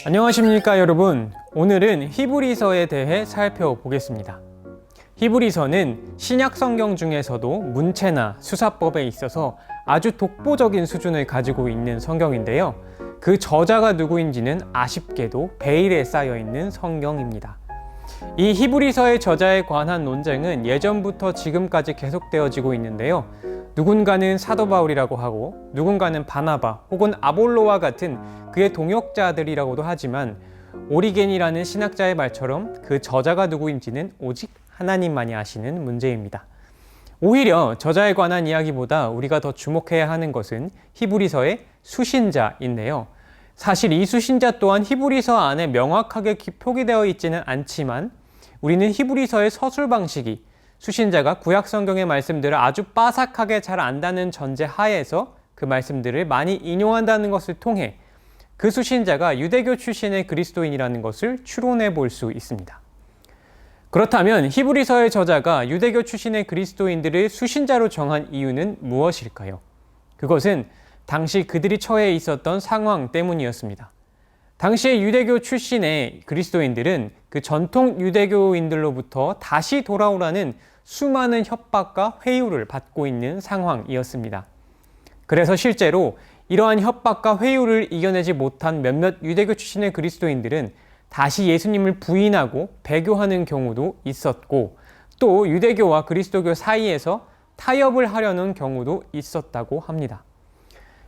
안녕하십니까 여러분. 오늘은 히브리서에 대해 살펴보겠습니다. 히브리서는 신약 성경 중에서도 문체나 수사법에 있어서 아주 독보적인 수준을 가지고 있는 성경인데요. 그 저자가 누구인지는 아쉽게도 베일에 쌓여 있는 성경입니다. 이 히브리서의 저자에 관한 논쟁은 예전부터 지금까지 계속되어지고 있는데요. 누군가는 사도 바울이라고 하고 누군가는 바나바 혹은 아볼로와 같은 그의 동역자들이라고도 하지만 오리겐이라는 신학자의 말처럼 그 저자가 누구인지는 오직 하나님만이 아시는 문제입니다. 오히려 저자에 관한 이야기보다 우리가 더 주목해야 하는 것은 히브리서의 수신자인데요. 사실 이 수신자 또한 히브리서 안에 명확하게 표기되어 있지는 않지만 우리는 히브리서의 서술 방식이 수신자가 구약 성경의 말씀들을 아주 빠삭하게 잘 안다는 전제 하에서 그 말씀들을 많이 인용한다는 것을 통해 그 수신자가 유대교 출신의 그리스도인이라는 것을 추론해 볼 수 있습니다. 그렇다면 히브리서의 저자가 유대교 출신의 그리스도인들을 수신자로 정한 이유는 무엇일까요? 그것은 당시 그들이 처해 있었던 상황 때문이었습니다. 당시의 유대교 출신의 그리스도인들은 그 전통 유대교인들로부터 다시 돌아오라는 수많은 협박과 회유를 받고 있는 상황이었습니다. 그래서 실제로 이러한 협박과 회유를 이겨내지 못한 몇몇 유대교 출신의 그리스도인들은 다시 예수님을 부인하고 배교하는 경우도 있었고 또 유대교와 그리스도교 사이에서 타협을 하려는 경우도 있었다고 합니다.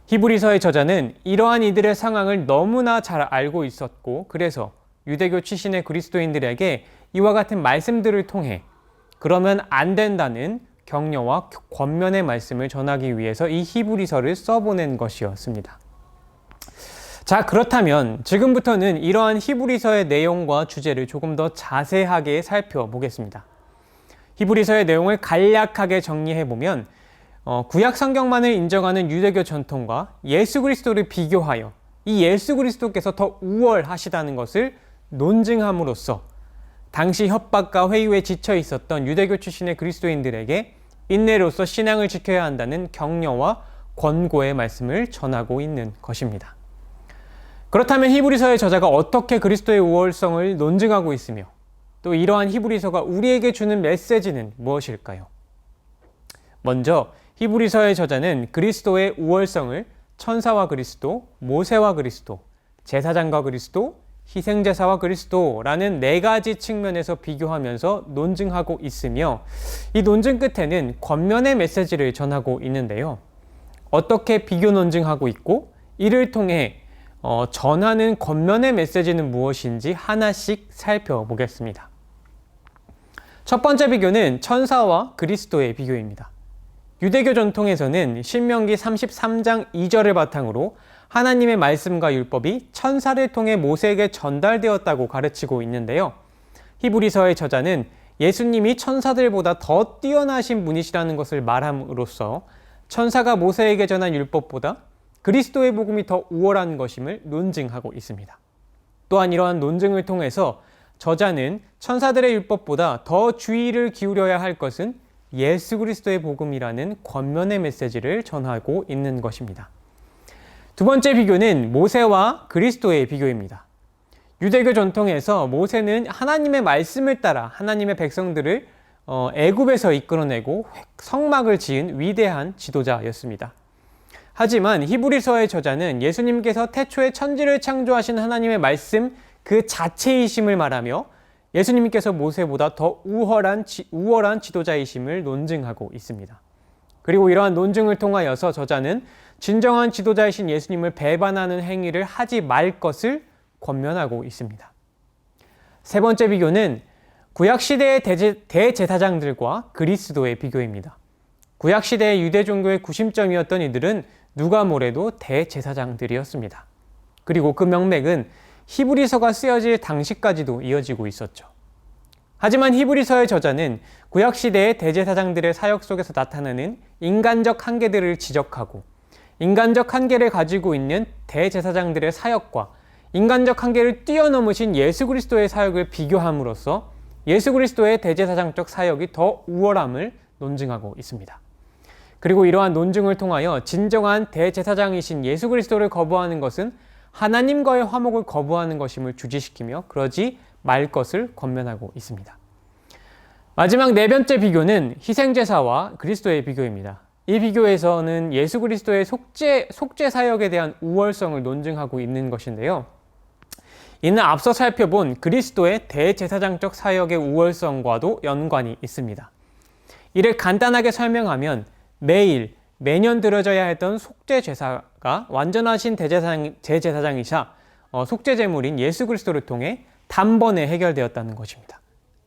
히브리서의 저자는 이러한 이들의 상황을 너무나 잘 알고 있었고 그래서 유대교 출신의 그리스도인들에게 이와 같은 말씀들을 통해 그러면 안 된다는 격려와 권면의 말씀을 전하기 위해서 이 히브리서를 써보낸 것이었습니다. 자, 그렇다면 지금부터는 이러한 히브리서의 내용과 주제를 조금 더 자세하게 살펴보겠습니다. 히브리서의 내용을 간략하게 정리해보면 구약 성경만을 인정하는 유대교 전통과 예수 그리스도를 비교하여 이 예수 그리스도께서 더 우월하시다는 것을 논증함으로써 당시 협박과 회유에 지쳐 있었던 유대교 출신의 그리스도인들에게 인내로서 신앙을 지켜야 한다는 격려와 권고의 말씀을 전하고 있는 것입니다. 그렇다면 히브리서의 저자가 어떻게 그리스도의 우월성을 논증하고 있으며 또 이러한 히브리서가 우리에게 주는 메시지는 무엇일까요? 먼저 히브리서의 저자는 그리스도의 우월성을 천사와 그리스도, 모세와 그리스도, 제사장과 그리스도, 희생제사와 그리스도라는 네 가지 측면에서 비교하면서 논증하고 있으며 이 논증 끝에는 권면의 메시지를 전하고 있는데요. 어떻게 비교 논증하고 있고 이를 통해 전하는 권면의 메시지는 무엇인지 하나씩 살펴보겠습니다. 첫 번째 비교는 천사와 그리스도의 비교입니다. 유대교 전통에서는 신명기 33장 2절을 바탕으로 하나님의 말씀과 율법이 천사를 통해 모세에게 전달되었다고 가르치고 있는데요. 히브리서의 저자는 예수님이 천사들보다 더 뛰어나신 분이시라는 것을 말함으로써 천사가 모세에게 전한 율법보다 그리스도의 복음이 더 우월한 것임을 논증하고 있습니다. 또한 이러한 논증을 통해서 저자는 천사들의 율법보다 더 주의를 기울여야 할 것은 예수 그리스도의 복음이라는 권면의 메시지를 전하고 있는 것입니다. 두 번째 비교는 모세와 그리스도의 비교입니다. 유대교 전통에서 모세는 하나님의 말씀을 따라 하나님의 백성들을 애굽에서 이끌어내고 성막을 지은 위대한 지도자였습니다. 하지만 히브리서의 저자는 예수님께서 태초에 천지를 창조하신 하나님의 말씀 그 자체이심을 말하며 예수님께서 모세보다 더 우월한 지도자이심을 논증하고 있습니다. 그리고 이러한 논증을 통하여서 저자는 진정한 지도자이신 예수님을 배반하는 행위를 하지 말 것을 권면하고 있습니다. 세 번째 비교는 구약시대의 대제사장들과 그리스도의 비교입니다. 구약시대의 유대 종교의 구심점이었던 이들은 누가 뭐래도 대제사장들이었습니다. 그리고 그 명맥은 히브리서가 쓰여질 당시까지도 이어지고 있었죠. 하지만 히브리서의 저자는 구약시대의 대제사장들의 사역 속에서 나타나는 인간적 한계들을 지적하고 인간적 한계를 가지고 있는 대제사장들의 사역과 인간적 한계를 뛰어넘으신 예수 그리스도의 사역을 비교함으로써 예수 그리스도의 대제사장적 사역이 더 우월함을 논증하고 있습니다. 그리고 이러한 논증을 통하여 진정한 대제사장이신 예수 그리스도를 거부하는 것은 하나님과의 화목을 거부하는 것임을 주지시키며 그러지 말 것을 권면하고 있습니다. 마지막 네 번째 비교는 희생제사와 그리스도의 비교입니다. 이 비교에서는 예수 그리스도의 속죄 사역에 대한 우월성을 논증하고 있는 것인데요. 이는 앞서 살펴본 그리스도의 대제사장적 사역의 우월성과도 연관이 있습니다. 이를 간단하게 설명하면 매년 드려져야 했던 속죄 제사가 완전하신 대제사장이사 속죄 제물인 예수 그리스도를 통해 단번에 해결되었다는 것입니다.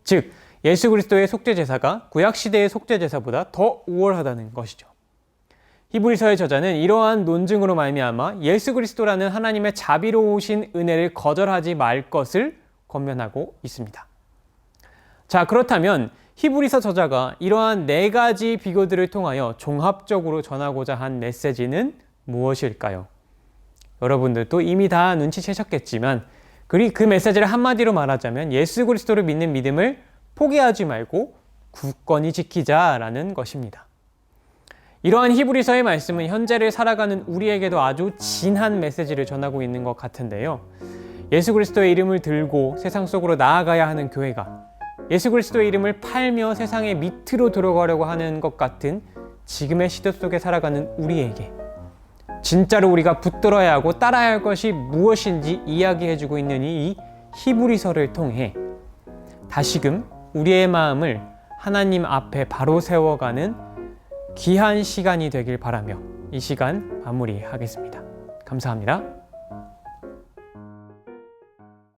즉 예수 그리스도의 속죄 제사가 구약 시대의 속죄 제사보다 더 우월하다는 것이죠. 히브리서의 저자는 이러한 논증으로 말미암아 예수 그리스도라는 하나님의 자비로우신 은혜를 거절하지 말 것을 권면하고 있습니다. 자, 그렇다면 히브리서 저자가 이러한 네 가지 비교들을 통하여 종합적으로 전하고자 한 메시지는 무엇일까요? 여러분들도 이미 다 눈치채셨겠지만 그 메시지를 한마디로 말하자면 예수 그리스도를 믿는 믿음을 포기하지 말고 굳건히 지키자라는 것입니다. 이러한 히브리서의 말씀은 현재를 살아가는 우리에게도 아주 진한 메시지를 전하고 있는 것 같은데요. 예수 그리스도의 이름을 들고 세상 속으로 나아가야 하는 교회가 예수 그리스도의 이름을 팔며 세상의 밑으로 들어가려고 하는 것 같은 지금의 시대 속에 살아가는 우리에게 진짜로 우리가 붙들어야 하고 따라야 할 것이 무엇인지 이야기해주고 있는 이 히브리서를 통해 다시금 우리의 마음을 하나님 앞에 바로 세워가는 귀한 시간이 되길 바라며 이 시간 마무리하겠습니다. 감사합니다.